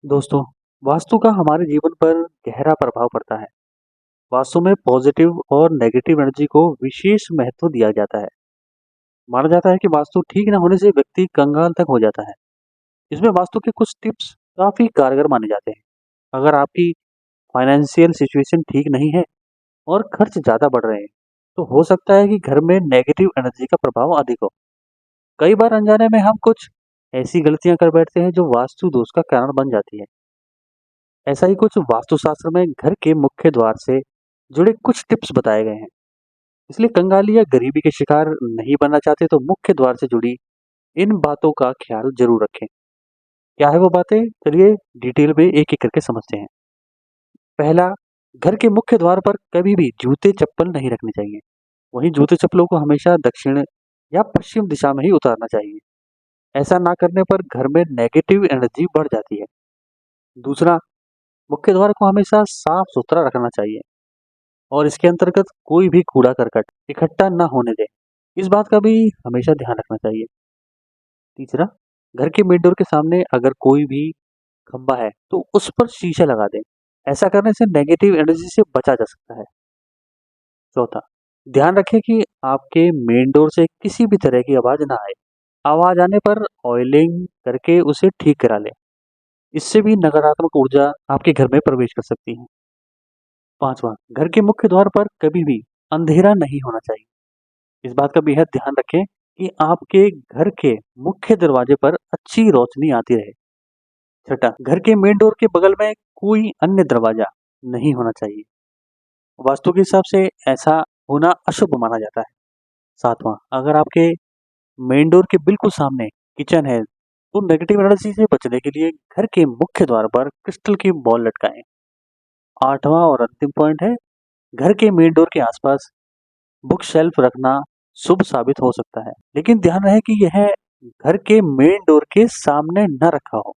दोस्तों, वास्तु का हमारे जीवन पर गहरा प्रभाव पड़ता है। वास्तु में पॉजिटिव और नेगेटिव एनर्जी को विशेष महत्व दिया जाता है। माना जाता है कि वास्तु ठीक न होने से व्यक्ति कंगाल तक हो जाता है। इसमें वास्तु के कुछ टिप्स काफी कारगर माने जाते हैं। अगर आपकी फाइनेंशियल सिचुएशन ठीक नहीं है और खर्च ज्यादा बढ़ रहे हैं, तो हो सकता है कि घर में नेगेटिव एनर्जी का प्रभाव अधिक हो। कई बार अनजाने में हम कुछ ऐसी गलतियां कर बैठते हैं जो वास्तु दोष का कारण बन जाती है। ऐसा ही कुछ वास्तुशास्त्र में घर के मुख्य द्वार से जुड़े कुछ टिप्स बताए गए हैं। इसलिए कंगाली या गरीबी के शिकार नहीं बनना चाहते तो मुख्य द्वार से जुड़ी इन बातों का ख्याल जरूर रखें। क्या है वो बातें, चलिए डिटेल में एक एक करके समझते हैं। पहला, घर के मुख्य द्वार पर कभी भी जूते चप्पल नहीं रखने चाहिए। वहीं जूते चप्पलों को हमेशा दक्षिण या पश्चिम दिशा में ही उतारना चाहिए। ऐसा ना करने पर घर में नेगेटिव एनर्जी बढ़ जाती है। दूसरा, मुख्य द्वार को हमेशा साफ सुथरा रखना चाहिए और इसके अंतर्गत कोई भी कूड़ा करकट इकट्ठा न होने दें। इस बात का भी हमेशा ध्यान रखना चाहिए। तीसरा, घर के मेन डोर के सामने अगर कोई भी खंबा है तो उस पर शीशा लगा दें। ऐसा करने से नेगेटिव एनर्जी से बचा जा सकता है। चौथा, ध्यान रखें कि आपके मेन डोर से किसी भी तरह की आवाज ना आए। आवाज आने पर ऑयलिंग करके उसे ठीक करा लें। इससे भी नकारात्मक ऊर्जा आपके घर में प्रवेश कर सकती है। पांचवा, घर के मुख्य द्वार पर कभी भी अंधेरा नहीं होना चाहिए। इस बात का बेहद ध्यान रखें कि आपके घर के मुख्य दरवाजे पर अच्छी रोशनी आती रहे। छठा, घर के मेन डोर के बगल में कोई अन्य दरवाजा नहीं होना चाहिए। वास्तु के हिसाब से ऐसा होना अशुभ माना जाता है। सातवां, अगर आपके मेन डोर के बिल्कुल सामने किचन है तो नेगेटिव एनर्जी से बचने के लिए घर के मुख्य द्वार पर क्रिस्टल की बॉल लटकाएं। आठवां और अंतिम पॉइंट है, घर के मेन डोर के आसपास बुक शेल्फ रखना शुभ साबित हो सकता है, लेकिन ध्यान रहे कि यह घर के मेन डोर के सामने न रखा हो।